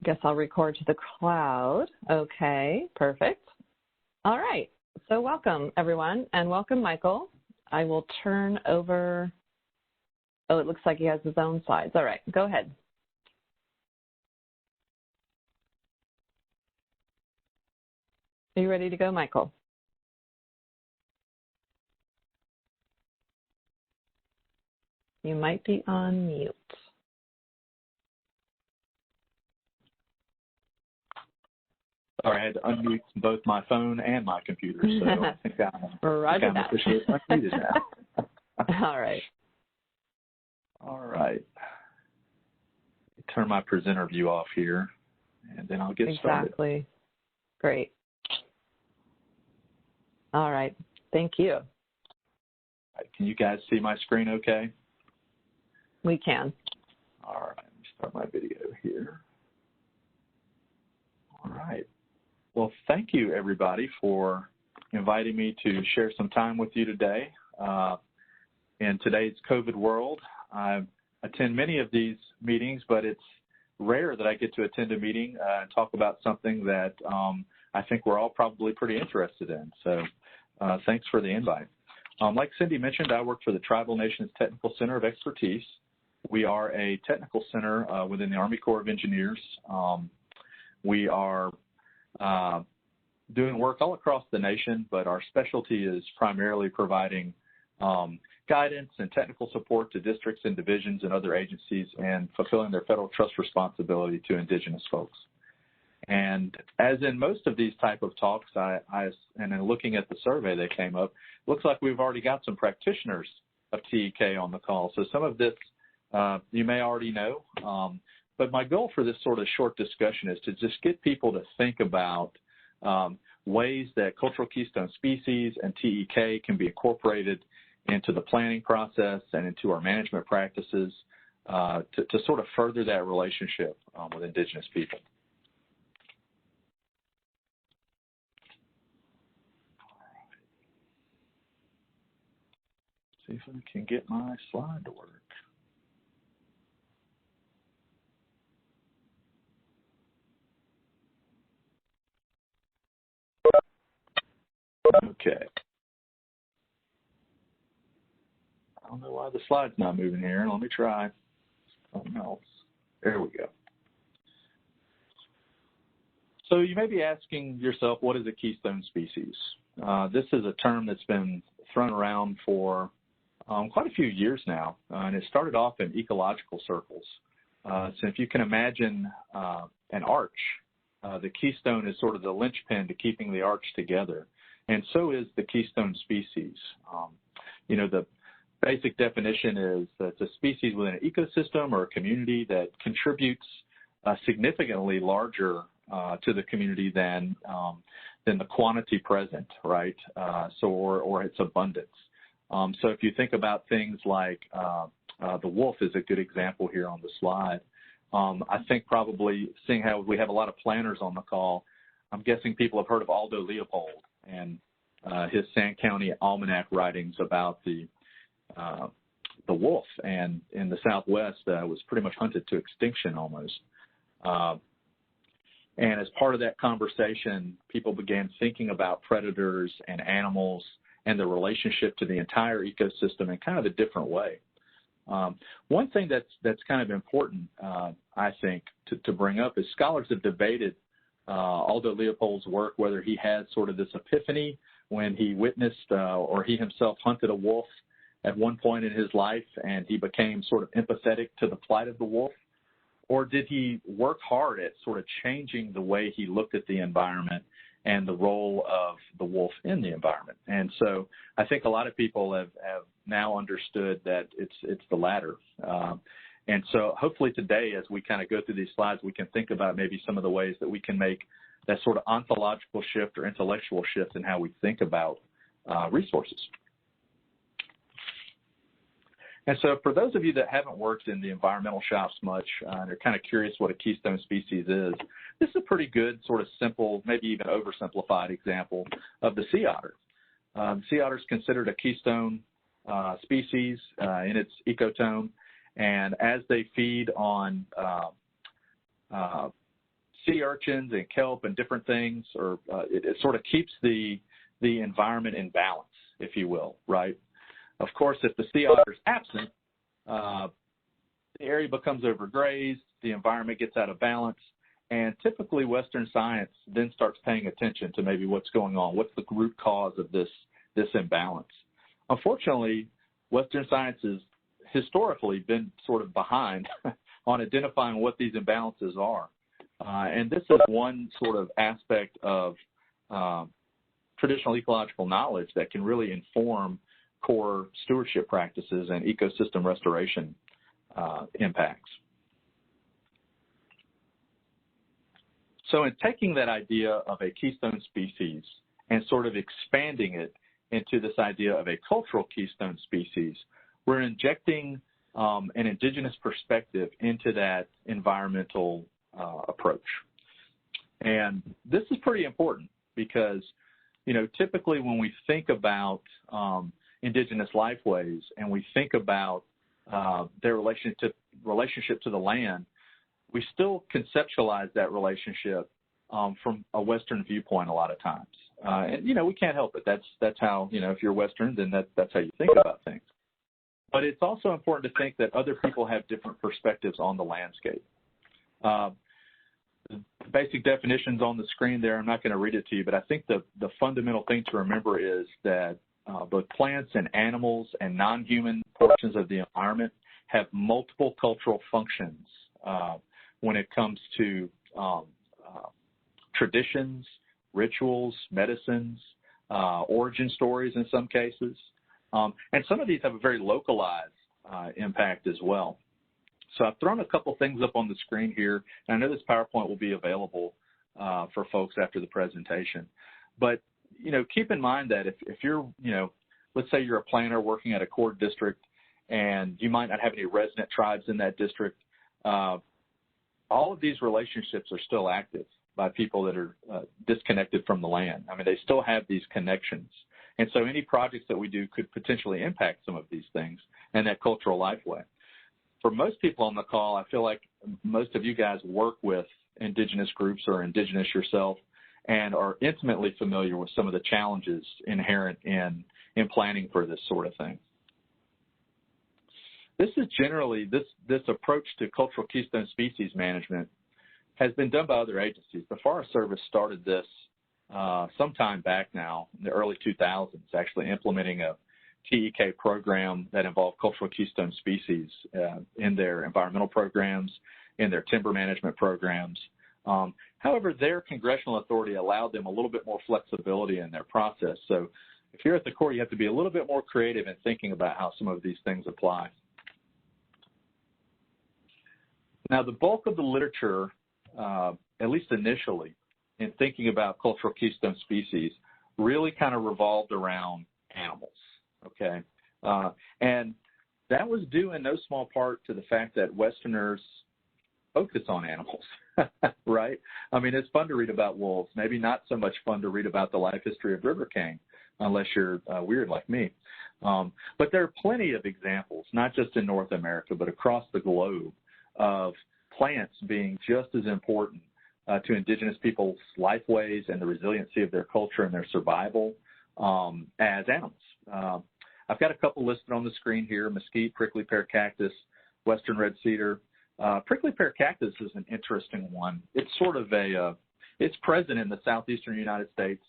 Guess I'll record to the cloud. Okay, perfect. All right, so welcome everyone, and welcome Michael. I will turn over, oh, it looks like he has his own slides. All right, go ahead. Are you ready to go, Michael? You might be on mute. Sorry, I had to unmute both my phone and my computer, so I think I'm officially unmuted now. All right. All right. Turn my presenter view off here, and then I'll get started. Exactly. Great. All right. Thank you. All right. Can you guys see my screen okay? We can. All right. Let me start my video here. All right. Well, thank you, everybody, for inviting me to share some time with you today. In today's COVID world, I attend many of these meetings, but it's rare that I get to attend a meeting and talk about something that I think we're all probably pretty interested in. So thanks for the invite. Like Cindy mentioned, I work for the Tribal Nations Technical Center of Expertise. We are a technical center within the Army Corps of Engineers. We are doing work all across the nation, but our specialty is primarily providing guidance and technical support to districts and divisions and other agencies and fulfilling their federal trust responsibility to Indigenous folks. And as in most of these type of talks, and in looking at the survey that came up, looks like we've already got some practitioners of TEK on the call. So some of this you may already know, but my goal for this sort of short discussion is to just get people to think about ways that cultural keystone species and TEK can be incorporated into the planning process and into our management practices to sort of further that relationship with Indigenous people. See if I can get my slide to work. Okay. I don't know why the slide's not moving here. Let me try something else. There we go. So you may be asking yourself, what is a keystone species? This is a term that's been thrown around for quite a few years now, and it started off in ecological circles. So if you can imagine an arch, the keystone is sort of the linchpin to keeping the arch together. And so is the keystone species. You know, the basic definition is that it's a species within an ecosystem or a community that contributes significantly larger to the community than the quantity present, right? Or its abundance. So if you think about things like the wolf is a good example here on the slide. I think probably seeing how we have a lot of planners on the call, I'm guessing people have heard of Aldo Leopold and his Sand County Almanac writings about the wolf, and in the Southwest was pretty much hunted to extinction almost. And as part of that conversation, people began thinking about predators and animals and the relationship to the entire ecosystem in kind of a different way. One thing that's kind of important, I think, to bring up is scholars have debated Aldo Leopold's work, whether he had sort of this epiphany when he witnessed or he himself hunted a wolf at one point in his life and he became sort of empathetic to the plight of the wolf, or did he work hard at sort of changing the way he looked at the environment and the role of the wolf in the environment? And so I think a lot of people have now understood that it's the latter. And so hopefully today, as we kind of go through these slides, we can think about maybe some of the ways that we can make that sort of ontological shift or intellectual shift in how we think about resources. And so for those of you that haven't worked in the environmental shops much and are kind of curious what a keystone species is, this is a pretty good sort of simple, maybe even oversimplified example of the sea otter. The sea otter is considered a keystone species in its ecotone, and as they feed on sea urchins and kelp and different things, or it sort of keeps the environment in balance, if you will, right? Of course, if the sea otter is absent, the area becomes overgrazed, the environment gets out of balance, and typically Western science then starts paying attention to maybe what's going on, what's the root cause of this imbalance. Unfortunately, Western science has historically been sort of behind on identifying what these imbalances are. And this is one sort of aspect of traditional ecological knowledge that can really inform core stewardship practices and ecosystem restoration impacts. So in taking that idea of a keystone species and sort of expanding it into this idea of a cultural keystone species, we're injecting an indigenous perspective into that environmental approach. And this is pretty important because, you know, typically when we think about indigenous lifeways and we think about their relationship to the land, we still conceptualize that relationship from a Western viewpoint a lot of times. And, you know, we can't help it. That's how, you know, if you're Western, then that's how you think about things. But it's also important to think that other people have different perspectives on the landscape. The basic definitions on the screen there, I'm not going to read it to you, but I think the fundamental thing to remember is that both plants and animals and non-human portions of the environment have multiple cultural functions when it comes to traditions, rituals, medicines, origin stories in some cases. And some of these have a very localized impact as well. So I've thrown a couple things up on the screen here, and I know this PowerPoint will be available for folks after the presentation. But, you know, keep in mind that if you're, you know, let's say you're a planner working at a core district and you might not have any resident tribes in that district, all of these relationships are still active by people that are disconnected from the land. I mean, they still have these connections. And so any projects that we do could potentially impact some of these things and that cultural lifeway. For most people on the call, I feel like most of you guys work with indigenous groups or indigenous yourself and are intimately familiar with some of the challenges inherent in planning for this sort of thing. This is generally, this approach to cultural keystone species management has been done by other agencies. The Forest Service started this some time back now, in the early 2000s, actually implementing a TEK program that involved cultural keystone species in their environmental programs, in their timber management programs. However, their congressional authority allowed them a little bit more flexibility in their process. So if you're at the Corps, you have to be a little bit more creative in thinking about how some of these things apply. Now, the bulk of the literature, at least initially, in thinking about cultural keystone species, really kind of revolved around animals, okay? And that was due in no small part to the fact that Westerners focus on animals, right? I mean, it's fun to read about wolves, maybe not so much fun to read about the life history of river king, unless you're weird like me. But there are plenty of examples, not just in North America, but across the globe, of plants being just as important to indigenous people's lifeways and the resiliency of their culture and their survival as animals. I've got a couple listed on the screen here: mesquite, prickly pear cactus, western red cedar. Prickly pear cactus is an interesting one. It's sort of it's present in the southeastern United States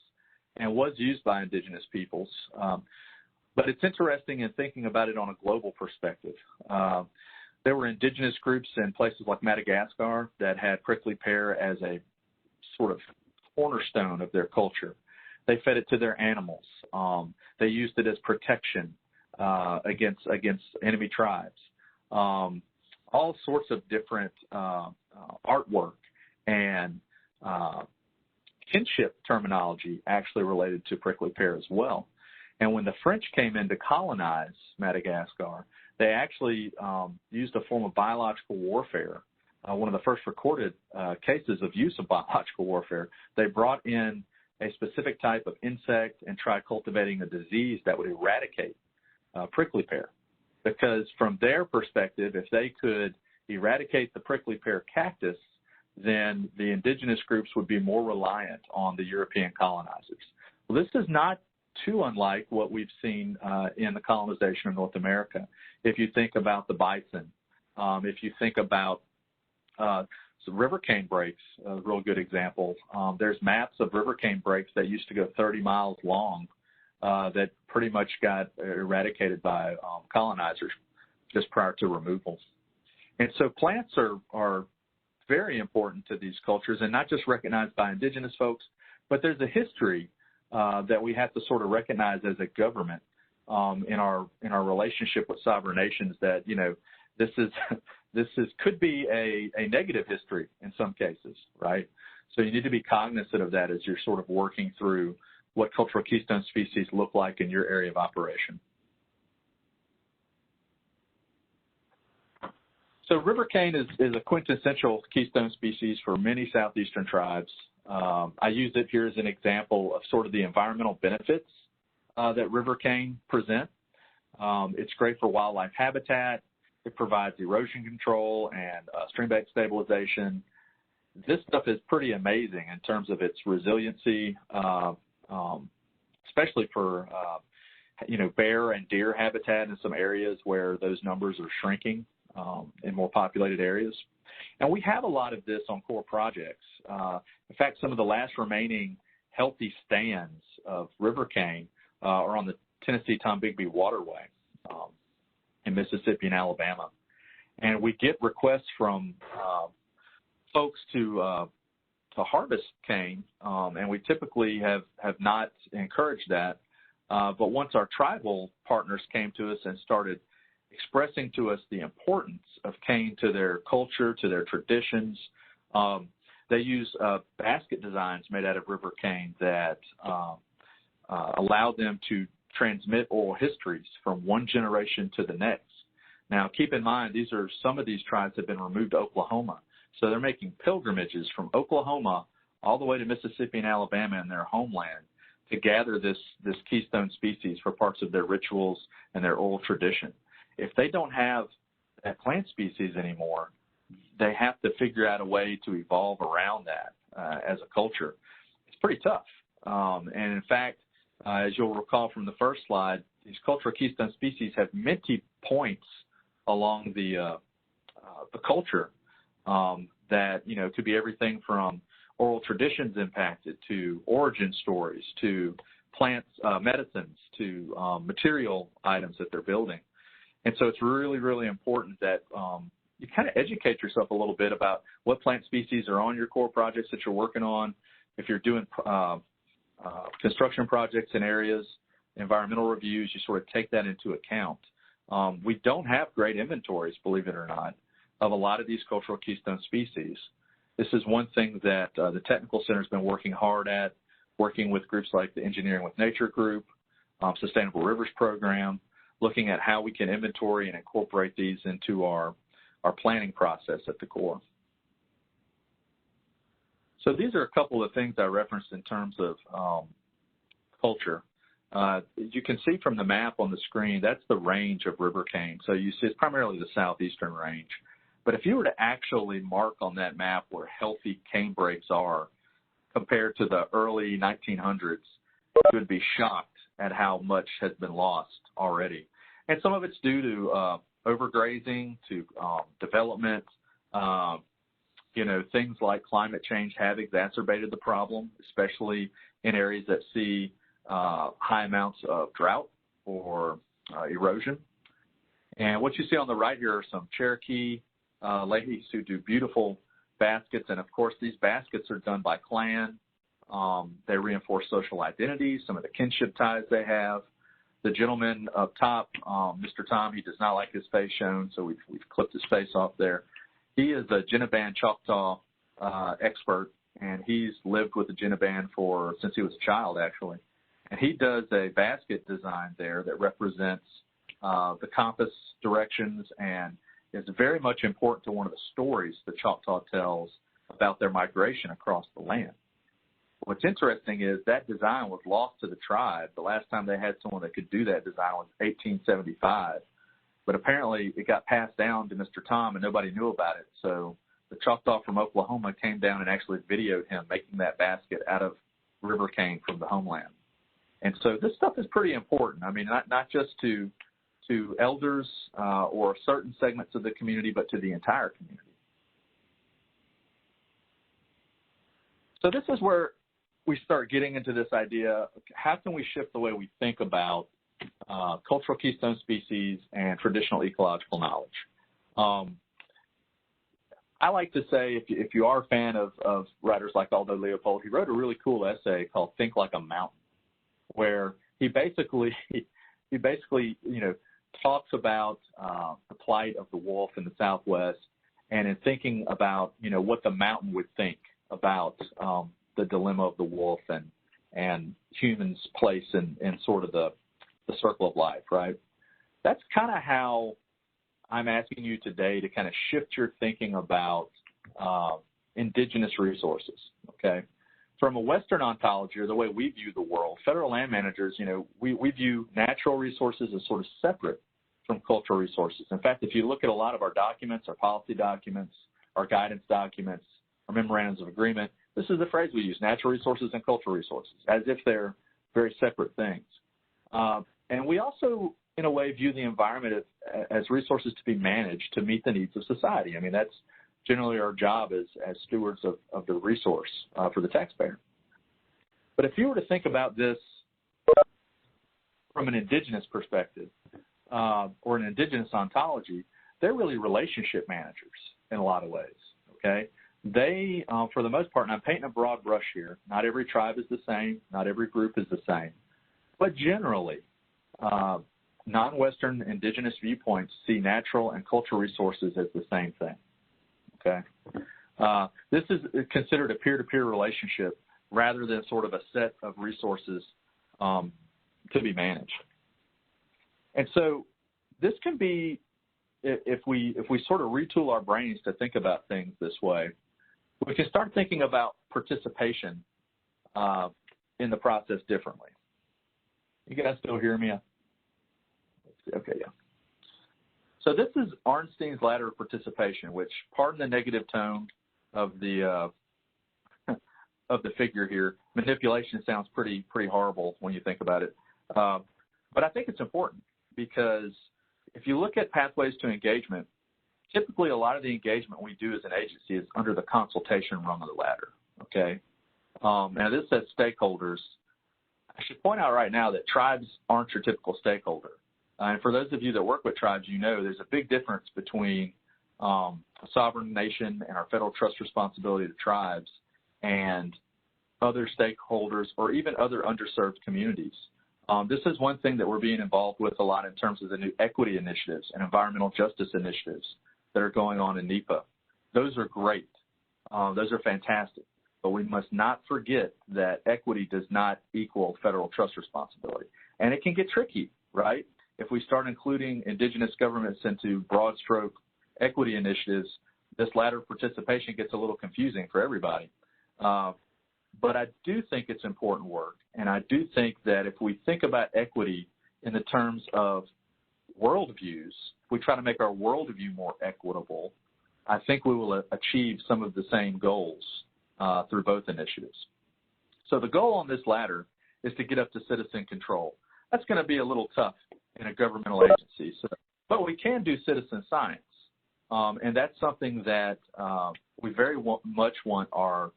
and was used by indigenous peoples. But it's interesting in thinking about it on a global perspective. There were indigenous groups in places like Madagascar that had prickly pear as a sort of cornerstone of their culture. They fed it to their animals. They used it as protection against enemy tribes. All sorts of different artwork and kinship terminology actually related to prickly pear as well. And when the French came in to colonize Madagascar, they actually used a form of biological warfare. One of the first recorded cases of use of biological warfare. They brought in a specific type of insect and tried cultivating a disease that would eradicate prickly pear. Because from their perspective, if they could eradicate the prickly pear cactus, then the indigenous groups would be more reliant on the European colonizers. Well, this is not too unlike what we've seen in the colonization of North America. If you think about the bison, if you think about some river cane breaks, a real good example. There's maps of river cane breaks that used to go 30 miles long that pretty much got eradicated by colonizers just prior to removal. And so plants are very important to these cultures, and not just recognized by indigenous folks, but there's a history that we have to sort of recognize as a government in our relationship with sovereign nations, that, you know, this could be a negative history in some cases, right? So you need to be cognizant of that as you're sort of working through what cultural keystone species look like in your area of operation. So river cane is a quintessential keystone species for many southeastern tribes. I use it here as an example of sort of the environmental benefits that river cane present. It's great for wildlife habitat. It provides erosion control and streambank stabilization. This stuff is pretty amazing in terms of its resiliency, especially for bear and deer habitat in some areas where those numbers are shrinking in more populated areas. And we have a lot of this on core projects. In fact, some of the last remaining healthy stands of river cane are on the Tennessee Tombigbee Waterway in Mississippi and Alabama. And we get requests from folks to harvest cane, and we typically have not encouraged that. But once our tribal partners came to us and started expressing to us the importance of cane to their culture, to their traditions, they use basket designs made out of river cane that allow them to transmit oral histories from one generation to the next. Now, keep in mind, some of these tribes have been removed to Oklahoma, so they're making pilgrimages from Oklahoma all the way to Mississippi and Alabama in their homeland to gather this keystone species for parts of their rituals and their oral tradition. If they don't have that plant species anymore, they have to figure out a way to evolve around that as a culture. It's pretty tough. And in fact, as you'll recall from the first slide, these cultural keystone species have minty points along the culture that, could be everything from oral traditions impacted to origin stories to plants, medicines to material items that they're building. And so it's really, really important that you kind of educate yourself a little bit about what plant species are on your core projects that you're working on. If you're doing construction projects in areas, environmental reviews, you sort of take that into account. We don't have great inventories, believe it or not, of a lot of these cultural keystone species. This is one thing that the Technical Center has been working hard at, working with groups like the Engineering with Nature Group, Sustainable Rivers Program, looking at how we can inventory and incorporate these into our planning process at the Corps. So these are a couple of things I referenced in terms of culture. You can see from the map on the screen, that's the range of river cane. So you see it's primarily the southeastern range. But if you were to actually mark on that map where healthy cane breaks are compared to the early 1900s, you would be shocked at how much has been lost already. And some of it's due to overgrazing, to development. Things like climate change have exacerbated the problem, especially in areas that see high amounts of drought or erosion. And what you see on the right here are some Cherokee ladies who do beautiful baskets. And, of course, these baskets are done by clan. They reinforce social identity, some of the kinship ties they have. The gentleman up top, Mr. Tom, he does not like his face shown, so we've clipped his face off there. He is a Jinaban Choctaw expert, and he's lived with the Jinaban since he was a child, actually. And he does a basket design there that represents the compass directions and is very much important to one of the stories the Choctaw tells about their migration across the land. What's interesting is that design was lost to the tribe. The last time they had someone that could do that design was 1875. But apparently it got passed down to Mr. Tom and nobody knew about it. So the Choctaw from Oklahoma came down and actually videoed him making that basket out of river cane from the homeland. And so this stuff is pretty important. I mean, not just to elders or certain segments of the community, but to the entire community. So this is where we start getting into this idea, how can we shift the way we think about cultural keystone species and traditional ecological knowledge? I like to say, if you are a fan of writers like Aldo Leopold, he wrote a really cool essay called "Think Like a Mountain," where he basically talks about the plight of the wolf in the Southwest, and in thinking about what the mountain would think about the dilemma of the wolf and humans' place in sort of the circle of life, right? That's kind of how I'm asking you today to kind of shift your thinking about indigenous resources, okay? From a Western ontology, or the way we view the world, federal land managers, we view natural resources as sort of separate from cultural resources. In fact, if you look at a lot of our documents, our policy documents, our guidance documents, our memorandums of agreement, this is the phrase we use, natural resources and cultural resources, as if they're very separate things. And we also, in a way, view the environment as resources to be managed to meet the needs of society. I mean, that's generally our job as stewards of the resource for the taxpayer. But if you were to think about this from an indigenous perspective or an indigenous ontology, they're really relationship managers in a lot of ways, okay? They, for the most part, and I'm painting a broad brush here, not every tribe is the same, not every group is the same, but generally, non-Western indigenous viewpoints see natural and cultural resources as the same thing, okay? This is considered a peer-to-peer relationship rather than sort of a set of resources to be managed. And so this can be, if we sort of retool our brains to think about things this way, we can start thinking about participation in the process differently. You guys still hear me? Okay, yeah. So this is Arnstein's ladder of participation, which, pardon the negative tone of the figure here, manipulation sounds pretty horrible when you think about it. But I think it's important because if you look at pathways to engagement, typically a lot of the engagement we do as an agency is under the consultation rung of the ladder, okay? Now this says stakeholders. I should point out right now that tribes aren't your typical stakeholder. And for those of you that work with tribes, there's a big difference between a sovereign nation and our federal trust responsibility to tribes and other stakeholders or even other underserved communities. This is one thing that we're being involved with a lot in terms of the new equity initiatives and environmental justice initiatives that are going on in NEPA. Those are great. Those are fantastic. But we must not forget that equity does not equal federal trust responsibility. And it can get tricky, right? If we start including indigenous governments into broad stroke equity initiatives, this ladder of participation gets a little confusing for everybody. But I do think it's important work. And I do think that if we think about equity in the terms of worldviews, if we try to make our worldview more equitable, I think we will achieve some of the same goals through both initiatives. So the goal on this ladder is to get up to citizen control. That's going to be a little tough in a governmental agency, but we can do citizen science, and that's something that we very much want our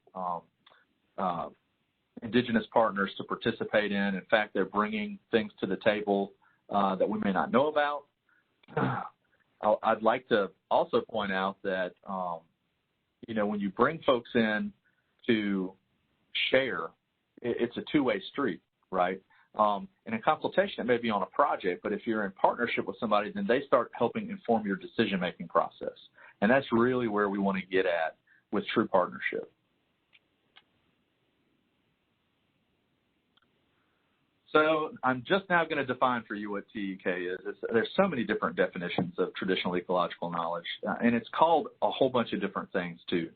indigenous partners to participate in. In fact, they're bringing things to the table that we may not know about. I'd like to also point out that, when you bring folks in to share, it's a two-way street, right? In a consultation, it may be on a project, but if you're in partnership with somebody, then they start helping inform your decision-making process. And that's really where we want to get at with true partnership. So I'm just now going to define for you what TEK is. There's so many different definitions of traditional ecological knowledge, and it's called a whole bunch of different things too.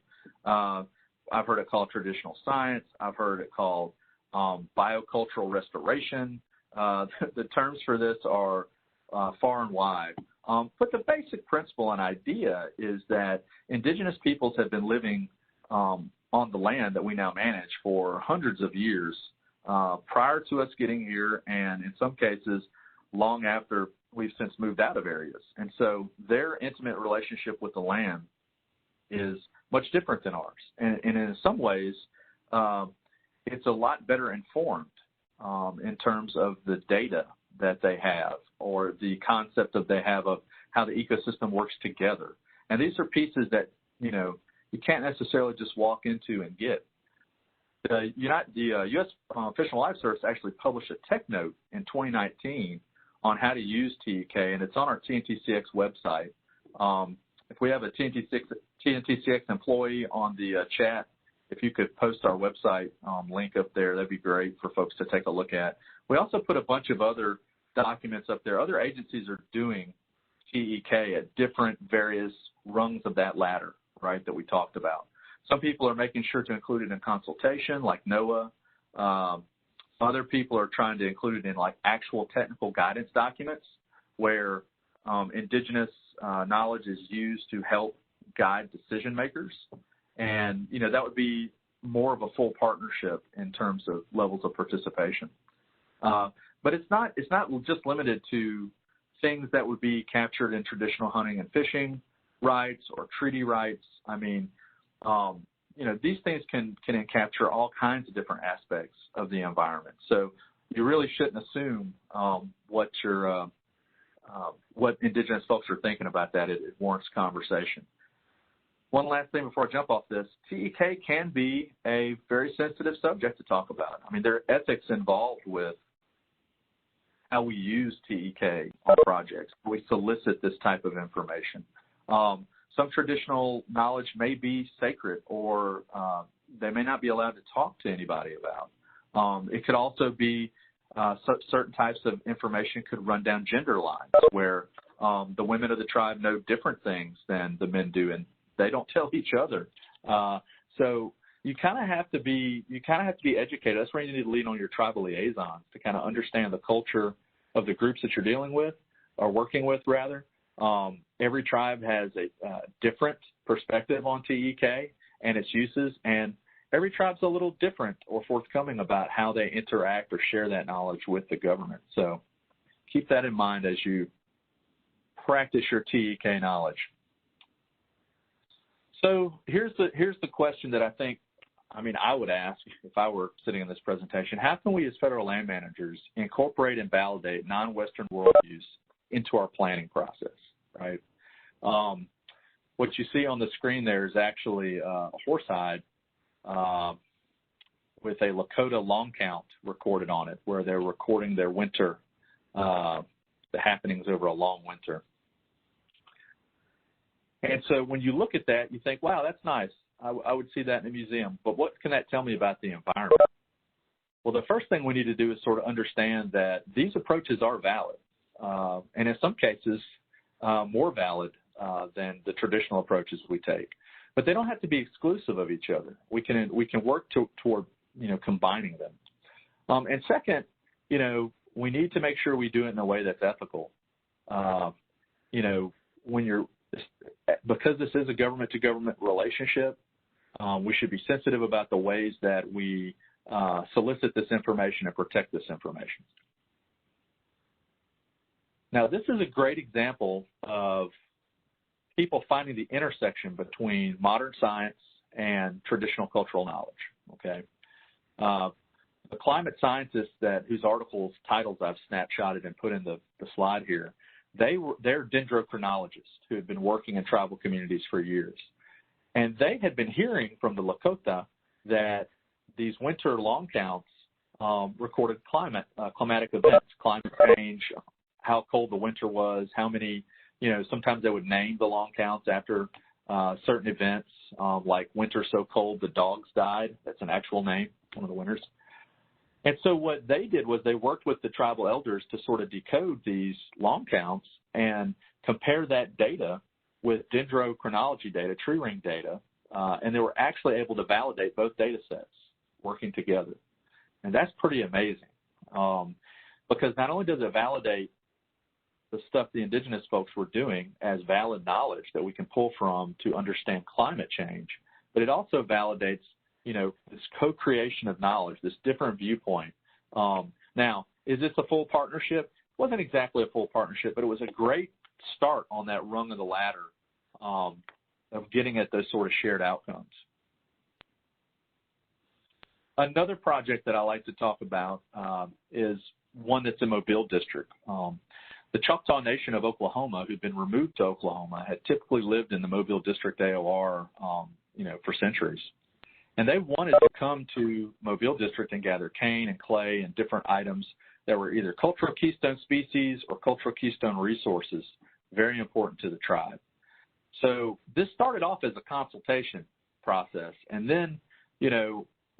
I've heard it called traditional science. I've heard it called biocultural restoration. The terms for this are far and wide. But the basic principle and idea is that indigenous peoples have been living on the land that we now manage for hundreds of years prior to us getting here, and in some cases long after we've since moved out of areas. And so their intimate relationship with the land is much different than ours. And in some ways, it's a lot better informed in terms of the data that they have, or the concept that they have of how the ecosystem works together. And these are pieces that, you can't necessarily just walk into and get. The U.S. Fish and Wildlife Service actually published a tech note in 2019 on how to use TEK, and it's on our TNTCX website. If we have a TNTCX employee on the chat, if you could post our website link up there, that'd be great for folks to take a look at. We also put a bunch of other documents up there. Other agencies are doing TEK at different various rungs of that ladder, right, that we talked about. Some people are making sure to include it in consultation, like NOAA. Other people are trying to include it in like actual technical guidance documents where indigenous knowledge is used to help guide decision makers. And, that would be more of a full partnership in terms of levels of participation. But it's not just limited to things that would be captured in traditional hunting and fishing rights or treaty rights. I mean, these things can capture all kinds of different aspects of the environment. So you really shouldn't assume what indigenous folks are thinking about that. It warrants conversation. One last thing before I jump off this, TEK can be a very sensitive subject to talk about. I mean, there are ethics involved with how we use TEK on projects. We solicit this type of information. Some traditional knowledge may be sacred, or they may not be allowed to talk to anybody about. It could also be certain types of information could run down gender lines where the women of the tribe know different things than the men do, and they don't tell each other. So you kind of have to be educated. That's where you need to lean on your tribal liaisons to kind of understand the culture of the groups that you're dealing with, or working with rather. Every tribe has a different perspective on TEK and its uses, and every tribe's a little different or forthcoming about how they interact or share that knowledge with the government. So keep that in mind as you practice your TEK knowledge. So here's the question that I would ask if I were sitting in this presentation. How can we as federal land managers incorporate and validate non-Western worldviews into our planning process, right? What you see on the screen there is actually a horse hide with a Lakota long count recorded on it, where they're recording their winter, the happenings over a long winter. And so when you look at that, you think, wow, that's nice. I would see that in a museum. But what can that tell me about the environment? Well, the first thing we need to do is sort of understand that these approaches are valid, and in some cases more valid than the traditional approaches we take. But they don't have to be exclusive of each other. We can work toward combining them. And second, we need to make sure we do it in a way that's ethical. Because this is a government-to-government relationship, we should be sensitive about the ways that we solicit this information and protect this information. Now, this is a great example of people finding the intersection between modern science and traditional cultural knowledge, okay? The climate scientists whose articles, titles I've snapshotted and put in the slide here, they're dendrochronologists who have been working in tribal communities for years. And they had been hearing from the Lakota that these winter long counts recorded climatic events, climate change, how cold the winter was, how many, sometimes they would name the long counts after certain events, like winter so cold the dogs died. That's an actual name, one of the winters. And so what they did was they worked with the tribal elders to sort of decode these long counts and compare that data with dendrochronology data, tree ring data, and they were actually able to validate both data sets working together. And that's pretty amazing because not only does it validate the stuff the indigenous folks were doing as valid knowledge that we can pull from to understand climate change, but it also validates, this co-creation of knowledge, this different viewpoint. Now, is this a full partnership? It wasn't exactly a full partnership, but it was a great start on that rung of the ladder of getting at those sort of shared outcomes. Another project that I like to talk about is one that's in Mobile District. The Choctaw Nation of Oklahoma, who'd been removed to Oklahoma, had typically lived in the Mobile District AOR, for centuries. And they wanted to come to Mobile District and gather cane and clay and different items that were either cultural keystone species or cultural keystone resources, very important to the tribe. So this started off as a consultation process. And then,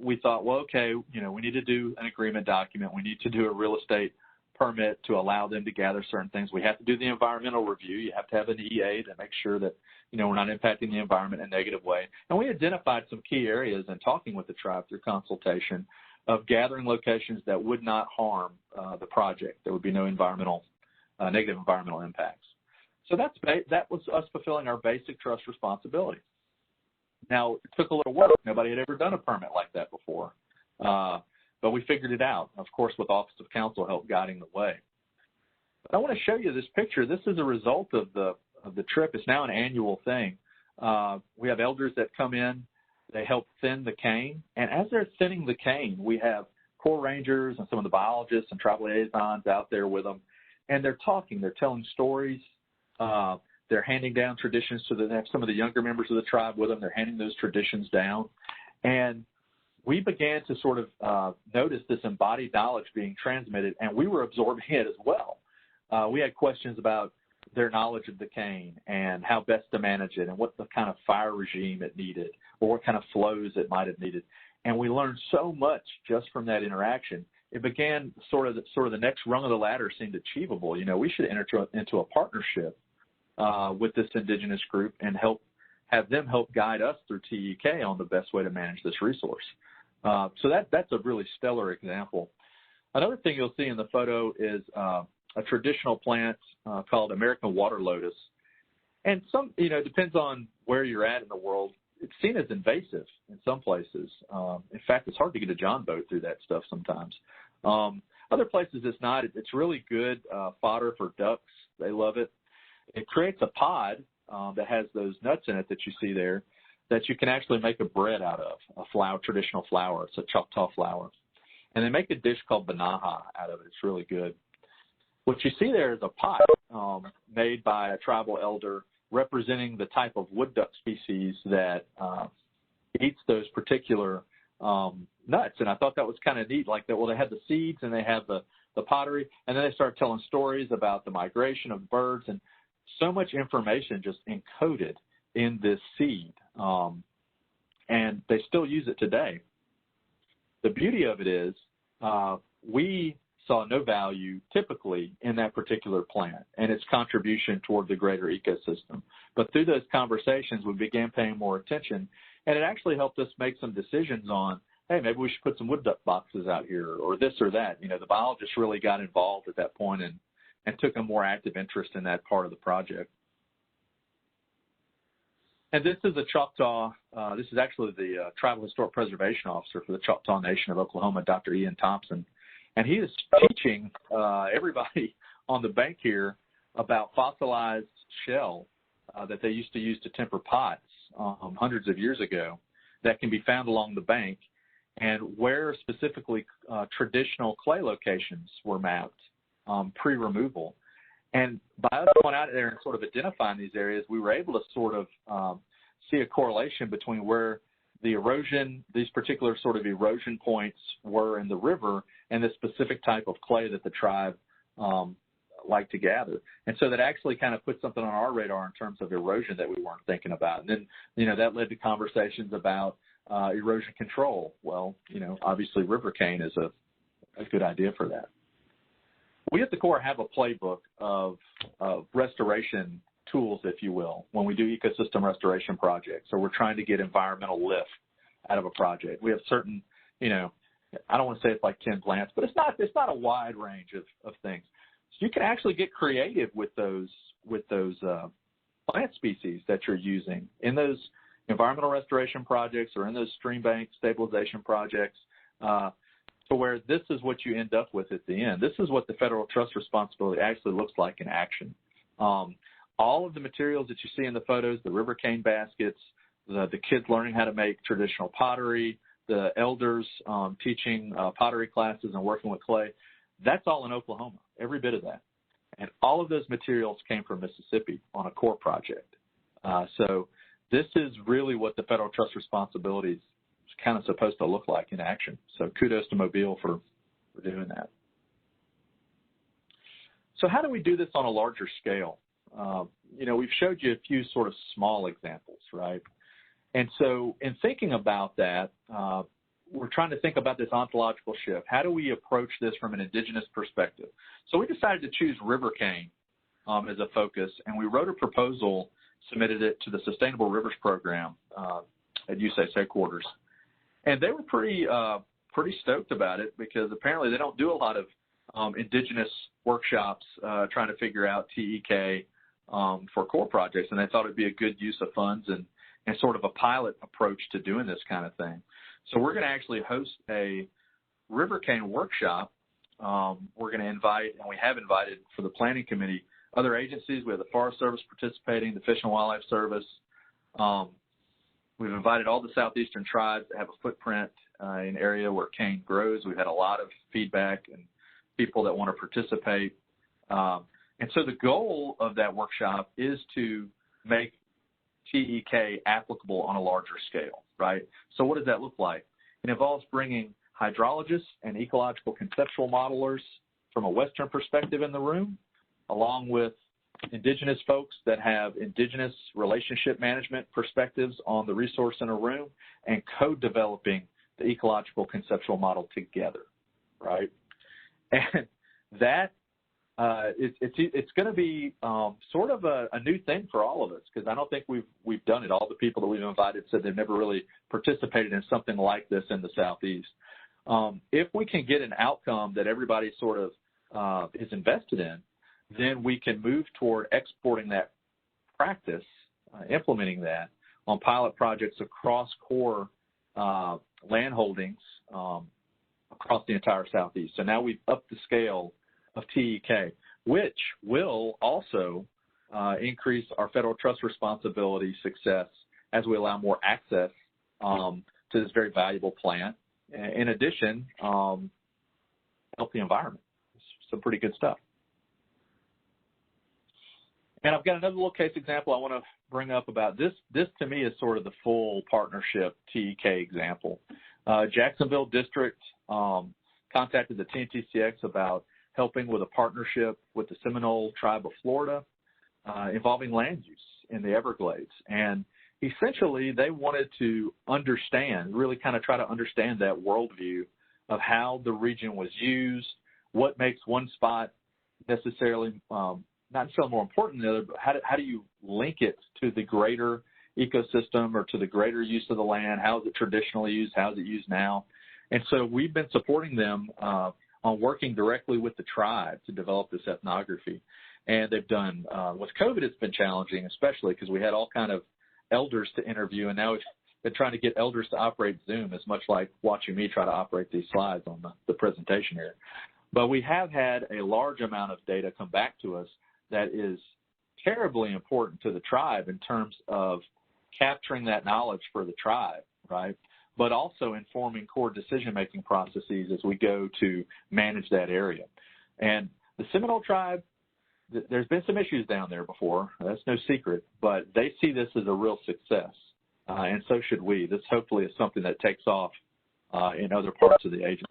we thought, well, okay, we need to do an agreement document. We need to do a real estate permit to allow them to gather certain things. We have to do the environmental review. You have to have an EA to make sure that, we're not impacting the environment in a negative way. And we identified some key areas in talking with the tribe through consultation of gathering locations that would not harm the project. There would be no negative environmental impacts. So that was us fulfilling our basic trust responsibility. Now, it took a little work. Nobody had ever done a permit like that before. But we figured it out, of course, with Office of Council help guiding the way. But I want to show you this picture. This is a result of the trip. It's now an annual thing. We have elders that come in. They help thin the cane. And as they're thinning the cane, we have Corps Rangers and some of the biologists and tribal liaisons out there with them. And they're talking. They're telling stories. They're handing down traditions to some of the younger members of the tribe with them. They're handing those traditions down. And we began to sort of notice this embodied knowledge being transmitted, and we were absorbing it as well. We had questions about their knowledge of the cane and how best to manage it and what the kind of fire regime it needed or what kind of flows it might have needed. And we learned so much just from that interaction. It began sort of the next rung of the ladder seemed achievable. We should enter into a partnership with this indigenous group and have them help guide us through TEK on the best way to manage this resource. So that's a really stellar example. Another thing you'll see in the photo is a traditional plant called American water lotus. And depends on where you're at in the world. It's seen as invasive in some places. In fact, it's hard to get a John boat through that stuff sometimes. Other places it's not. It's really good fodder for ducks. They love it. It creates a pod that has those nuts in it that you see there that you can actually make a bread out of, a traditional flour. It's a Choctaw flour. And they make a dish called banaha out of it. It's really good. What you see there is a pot made by a tribal elder representing the type of wood duck species that eats those particular nuts. And I thought that was kind of neat. Like that, well, they had the seeds and they have the pottery, and then they start telling stories about the migration of birds, and so much information just encoded in this seed. And they still use it today. The beauty of it is we saw no value typically in that particular plant and its contribution toward the greater ecosystem. But through those conversations, we began paying more attention, and it actually helped us make some decisions on, hey, maybe we should put some wood duck boxes out here or this or that. The biologists really got involved at that point and took a more active interest in that part of the project. And this is a Choctaw, this is actually the Tribal Historic Preservation Officer for the Choctaw Nation of Oklahoma, Dr. Ian Thompson. And he is teaching everybody on the bank here about fossilized shell that they used to use to temper pots hundreds of years ago that can be found along the bank, and where specifically traditional clay locations were mapped pre-removal. And by us going out there and sort of identifying these areas, we were able to sort of see a correlation between where the erosion, these particular sort of erosion points were in the river and the specific type of clay that the tribe liked to gather. And so that actually kind of put something on our radar in terms of erosion that we weren't thinking about. And then, that led to conversations about erosion control. Well, obviously river cane is a good idea for that. We at the Corps have a playbook of restoration tools, if you will, when we do ecosystem restoration projects. So we're trying to get environmental lift out of a project. We have certain, I don't want to say it's like 10 plants, but it's not a wide range of things. So you can actually get creative with those plant species that you're using in those environmental restoration projects or in those stream bank stabilization projects, to where this is what you end up with at the end. This is what the federal trust responsibility actually looks like in action. All of the materials that you see in the photos, the river cane baskets, the kids learning how to make traditional pottery, the elders teaching pottery classes and working with clay, that's all in Oklahoma, every bit of that. And all of those materials came from Mississippi on a core project. So this is really what the federal trust responsibility is kind of supposed to look like in action. So kudos to Mobile for doing that. So how do we do this on a larger scale? We've showed you a few sort of small examples, right? And so in thinking about that, we're trying to think about this ontological shift. How do we approach this from an indigenous perspective? So we decided to choose river cane as a focus, and we wrote a proposal, submitted it to the Sustainable Rivers Program at USACE headquarters. And they were pretty stoked about it because apparently they don't do a lot of indigenous workshops trying to figure out TEK for core projects, and they thought it'd be a good use of funds and sort of a pilot approach to doing this kind of thing. So we're going to actually host a river cane workshop. We're going to invite, and we have invited for the planning committee, other agencies. We have the Forest Service participating, the Fish and Wildlife Service. We've invited all the southeastern tribes that have a footprint in an area where cane grows. We've had a lot of feedback and people that want to participate. And so the goal of that workshop is to make TEK applicable on a larger scale, right? So what does that look like? It involves bringing hydrologists and ecological conceptual modelers from a Western perspective in the room, along with indigenous folks that have indigenous relationship management perspectives on the resource in a room, and co-developing the ecological conceptual model together, right? And that it's going to be sort of a new thing for all of us, because I don't think we've done it. All the people that we've invited said they've never really participated in something like this in the Southeast. If we can get an outcome that everybody sort of is invested in, then we can move toward exporting that practice, implementing that on pilot projects across core land holdings across the entire Southeast. So now we've upped the scale of TEK, which will also increase our federal trust responsibility success as we allow more access to this very valuable plant. In addition, help the environment. Some pretty good stuff. And I've got another little case example I want to bring up about this. This to me is sort of the full partnership TEK example. Jacksonville District contacted the TNTCX about helping with a partnership with the Seminole Tribe of Florida involving land use in the Everglades. And essentially they wanted to understand, really kind of try to understand that worldview of how the region was used, what makes one spot necessarily not necessarily more important than the other, but how do you link it to the greater ecosystem or to the greater use of the land? How is it traditionally used? How is it used now? And so we've been supporting them on working directly with the tribe to develop this ethnography. And they've done, with COVID, it's been challenging, especially because we had all kind of elders to interview, and now we've been trying to get elders to operate Zoom, as much like watching me try to operate these slides on the presentation here. But we have had a large amount of data come back to us that is terribly important to the tribe in terms of capturing that knowledge for the tribe, right? But also informing core decision-making processes as we go to manage that area. And the Seminole tribe, there's been some issues down there before. That's no secret, but they see this as a real success, and so should we. This hopefully is something that takes off in other parts of the agency.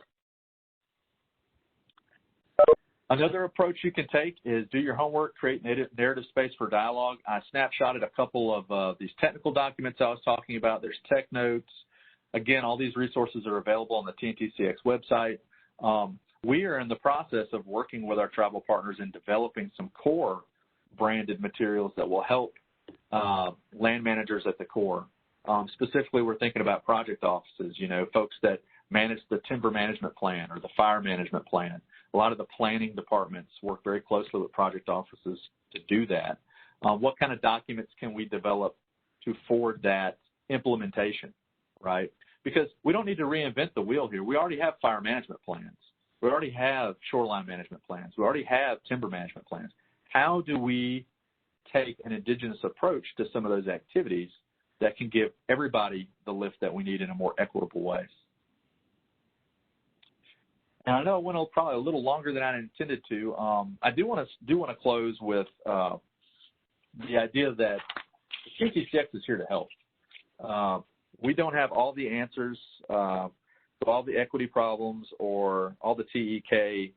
Another approach you can take is do your homework, create narrative space for dialogue. I snapshotted a couple of these technical documents I was talking about. There's tech notes. Again, all these resources are available on the TNTCX website. We are in the process of working with our tribal partners in developing some core branded materials that will help land managers at the core. Specifically, we're thinking about project offices, folks that manage the timber management plan or the fire management plan. A lot of the planning departments work very closely with project offices to do that. What kind of documents can we develop to forward that implementation, right? Because we don't need to reinvent the wheel here. We already have fire management plans. We already have shoreline management plans. We already have timber management plans. How do we take an indigenous approach to some of those activities that can give everybody the lift that we need in a more equitable way? And I know it went probably a little longer than I intended to. I do want to close with the idea that CCCX is here to help. We don't have all the answers to all the equity problems or all the TEK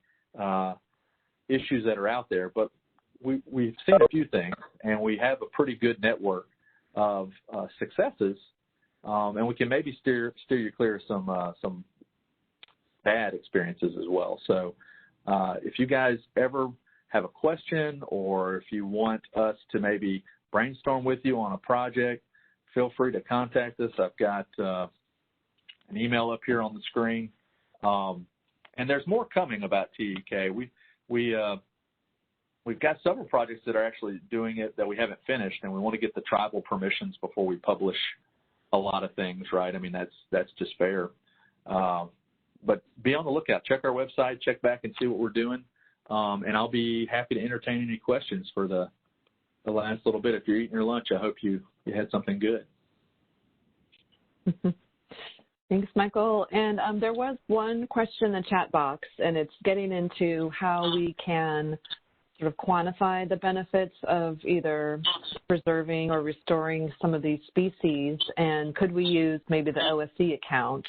issues that are out there, but we've seen a few things, and we have a pretty good network of successes, and we can maybe steer you clear of some bad experiences as well. So if you guys ever have a question, or if you want us to maybe brainstorm with you on a project, feel free to contact us. I've got an email up here on the screen. And there's more coming about TEK. We've got several projects that are actually doing it that we haven't finished, and we want to get the tribal permissions before we publish a lot of things, right? I mean, that's just fair. But be on the lookout. Check our website, check back and see what we're doing. And I'll be happy to entertain any questions for the last little bit. If you're eating your lunch, I hope you had something good. Thanks, Michael. And there was one question in the chat box, and it's getting into how we can sort of quantify the benefits of either preserving or restoring some of these species, and could we use maybe the OSC account?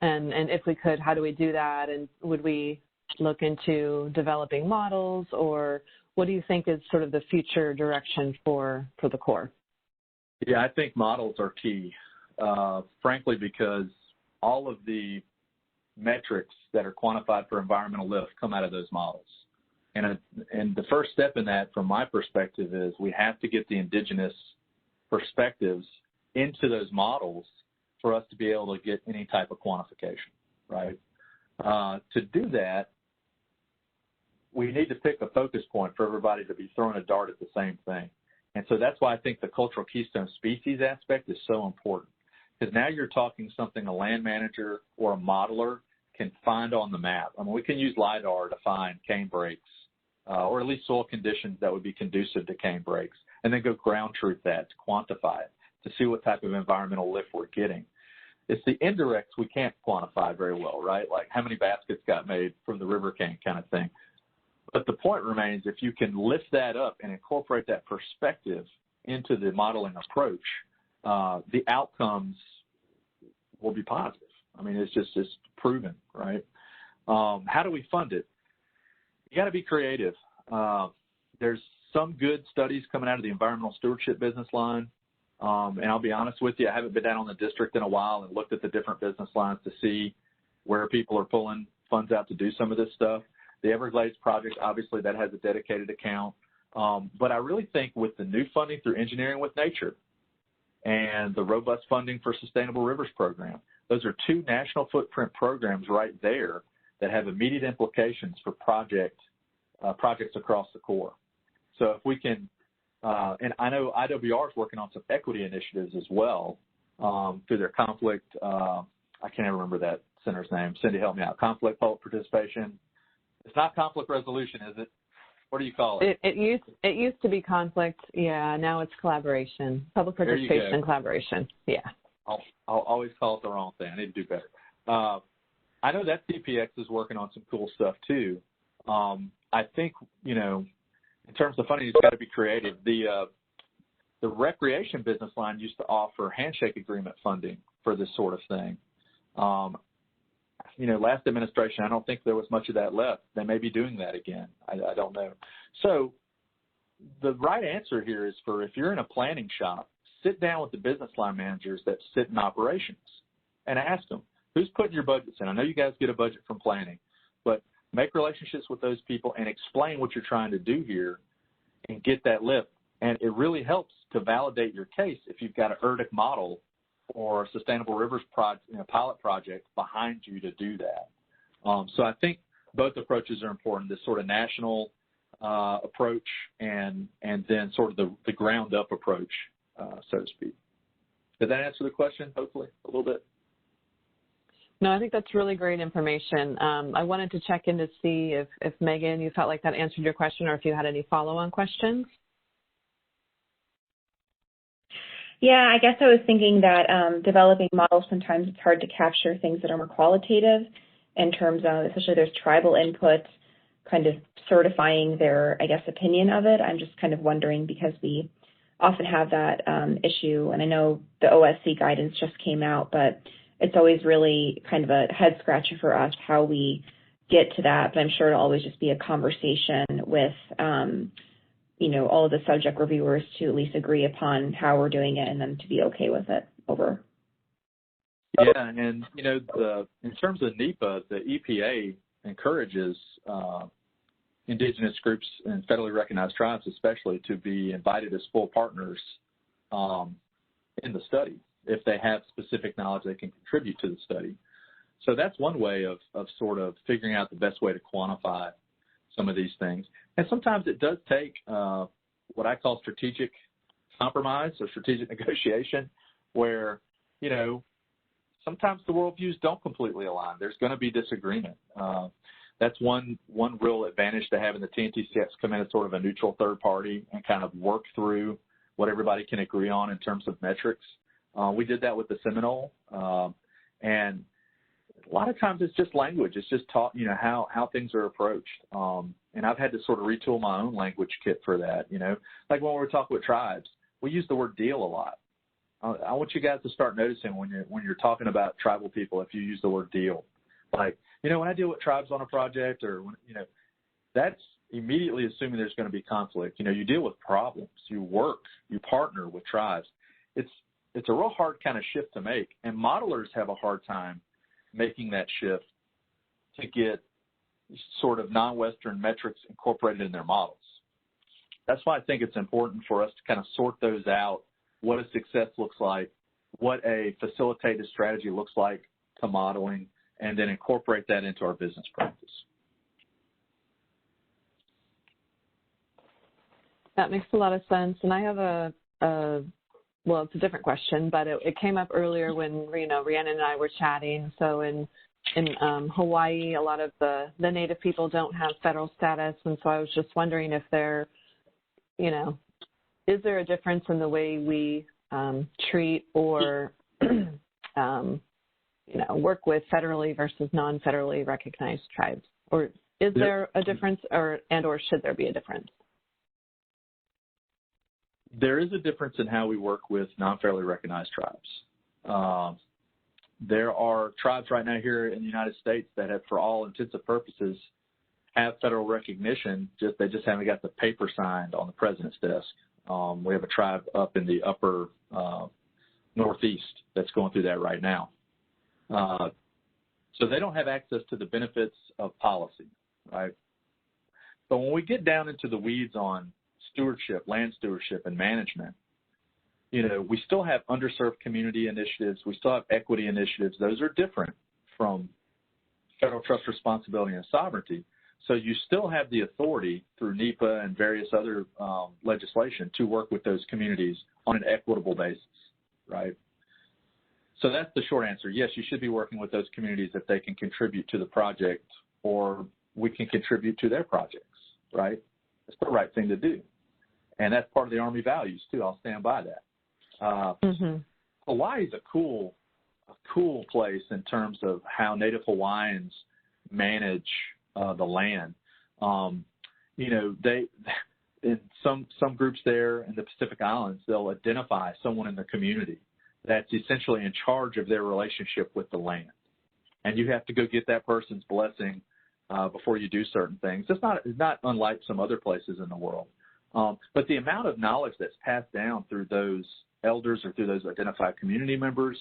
And if we could, how do we do that? And would we look into developing models, or what do you think is sort of the future direction for the Corps? Yeah, I think models are key, frankly, because all of the metrics that are quantified for environmental lift come out of those models. And the first step in that, from my perspective, is we have to get the indigenous perspectives into those models for us to be able to get any type of quantification, right? To do that, we need to pick a focus point for everybody to be throwing a dart at the same thing. And so that's why I think the cultural keystone species aspect is so important, because now you're talking something a land manager or a modeler can find on the map. I mean, we can use LIDAR to find cane breaks, or at least soil conditions that would be conducive to cane breaks, and then go ground truth that to quantify it, to see what type of environmental lift we're getting. It's the indirects we can't quantify very well, right? Like how many baskets got made from the river cane kind of thing. But the point remains, if you can lift that up and incorporate that perspective into the modeling approach, the outcomes will be positive. I mean, it's proven, right? How do we fund it? You got to be creative. There's some good studies coming out of the environmental stewardship business line. And I'll be honest with you, I haven't been down on the district in a while and looked at the different business lines to see where people are pulling funds out to do some of this stuff. The Everglades project, obviously, that has a dedicated account. But I really think with the new funding through Engineering with Nature and the robust funding for Sustainable Rivers program, those are two national footprint programs right there that have immediate implications for projects across the Corps. So if we can, and I know IWR is working on some equity initiatives as well through their conflict, I can't even remember that center's name. Cindy, help me out. Conflict public participation. It's not conflict resolution, is it? What do you call it? It used to be conflict. Yeah, now it's collaboration. Public participation and collaboration. Yeah. I'll always call it the wrong thing. I need to do better. I know that CPX is working on some cool stuff too. I think, in terms of funding, it's got to be creative. The recreation business line used to offer handshake agreement funding for this sort of thing. Last administration, I don't think there was much of that left. They may be doing that again. I don't know. So the right answer here is if you're in a planning shop, sit down with the business line managers that sit in operations and ask them, who's putting your budgets in? I know you guys get a budget from planning, but make relationships with those people and explain what you're trying to do here and get that lift. And it really helps to validate your case if you've got an ERDIC model or Sustainable Rivers pilot project behind you to do that. So I think both approaches are important, this sort of national approach and then sort of the ground up approach, so to speak. Did that answer the question, hopefully, a little bit? No, I think that's really great information. I wanted to check in to see if Megan, you felt like that answered your question or if you had any follow-on questions. Yeah, I guess I was thinking that developing models, sometimes it's hard to capture things that are more qualitative in terms of, especially there's tribal input, kind of certifying their, I guess, opinion of it. I'm just kind of wondering because we often have that issue, and I know the OSC guidance just came out, but it's always really kind of a head scratcher for us how we get to that, but I'm sure it'll always just be a conversation with all of the subject reviewers to at least agree upon how we're doing it and then to be okay with it over. Yeah, and, in terms of NEPA, the EPA encourages indigenous groups and federally recognized tribes especially to be invited as full partners in the study if they have specific knowledge they can contribute to the study. So that's one way of sort of figuring out the best way to quantify some of these things. And sometimes it does take what I call strategic compromise or strategic negotiation where, sometimes the worldviews don't completely align. There's going to be disagreement. That's one real advantage to having the TNTCX come in as sort of a neutral third party and kind of work through what everybody can agree on in terms of metrics. We did that with the Seminole, and a lot of times it's just language. It's just taught, how things are approached. And I've had to sort of retool my own language kit for that, Like when we're talking with tribes, we use the word deal a lot. I want you guys to start noticing when you're talking about tribal people, if you use the word deal. Like, when I deal with tribes on a project or, that's immediately assuming there's going to be conflict. You deal with problems. You work. You partner with tribes. It's a real hard kind of shift to make, and modelers have a hard time making that shift to get sort of non-Western metrics incorporated in their models. That's why I think it's important for us to kind of sort those out, what a success looks like, what a facilitated strategy looks like to modeling, and then incorporate that into our business practice. That makes a lot of sense. And I have well, it's a different question, but it came up earlier when, Rhiannon and I were chatting. So in Hawaii, a lot of the Native people don't have federal status. And so I was just wondering if is there a difference in the way we treat or, work with federally versus non-federally recognized tribes? Or is there a difference or should there be a difference? There is a difference in how we work with non-federally recognized tribes. There are tribes right now here in the United States that have, for all intents and purposes, have federal recognition, they just haven't got the paper signed on the president's desk. We have a tribe up in the upper Northeast that's going through that right now. So they don't have access to the benefits of policy, right? But when we get down into the weeds on stewardship, land stewardship, and management, we still have underserved community initiatives. We still have equity initiatives. Those are different from federal trust responsibility and sovereignty. So you still have the authority through NEPA and various other legislation to work with those communities on an equitable basis, right? So that's the short answer. Yes, you should be working with those communities if they can contribute to the project or we can contribute to their projects, right? That's the right thing to do. And that's part of the Army values, too. I'll stand by that. Hawaii is a cool place in terms of how Native Hawaiians manage the land. They in some groups there in the Pacific Islands, they'll identify someone in the community that's essentially in charge of their relationship with the land. And you have to go get that person's blessing before you do certain things. It's not unlike some other places in the world. But the amount of knowledge that's passed down through those elders or through those identified community members,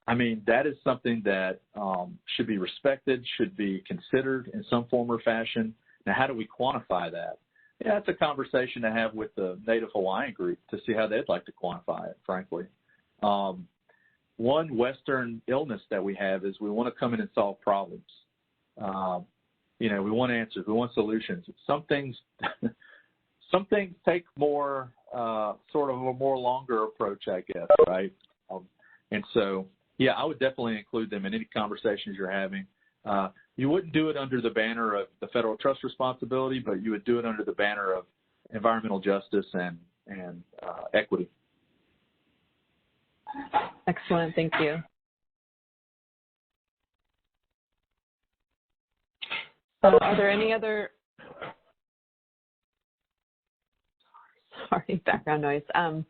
that is something that should be respected, should be considered in some form or fashion. Now, how do we quantify that? Yeah, that's a conversation to have with the Native Hawaiian group to see how they'd like to quantify it, frankly. one Western illness that we have is we want to come in and solve problems. You know, we want answers, we want solutions. Some things take more, sort of a more longer approach, I guess, right? And so, yeah, I would definitely include them in any conversations you're having. You wouldn't do it under the banner of the federal trust responsibility, but you would do it under the banner of environmental justice and equity. Excellent, thank you. Are there any other, sorry, background noise. Are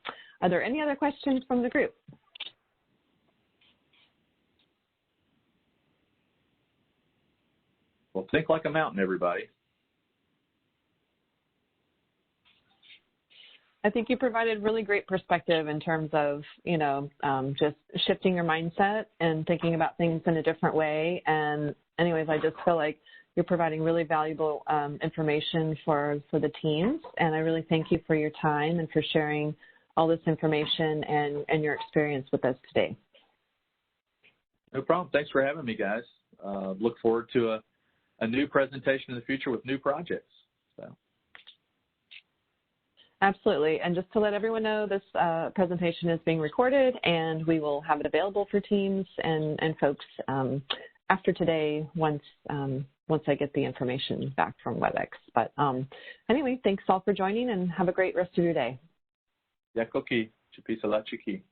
there any other questions from the group? Well, think like a mountain, everybody. I think you provided really great perspective in terms of, you know, just shifting your mindset and thinking about things in a different way. And anyways, I just feel like you're providing really valuable information for the teams. And I really thank you for your time and for sharing all this information and your experience with us today. No problem. Thanks for having me, guys. Look forward to a new presentation in the future with new projects. So. Absolutely. And just to let everyone know, this presentation is being recorded, and we will have it available for teams and folks after today once I get the information back from WebEx. But anyway, thanks all for joining, and have a great rest of your day. Yakoki, Chupisala Chiki.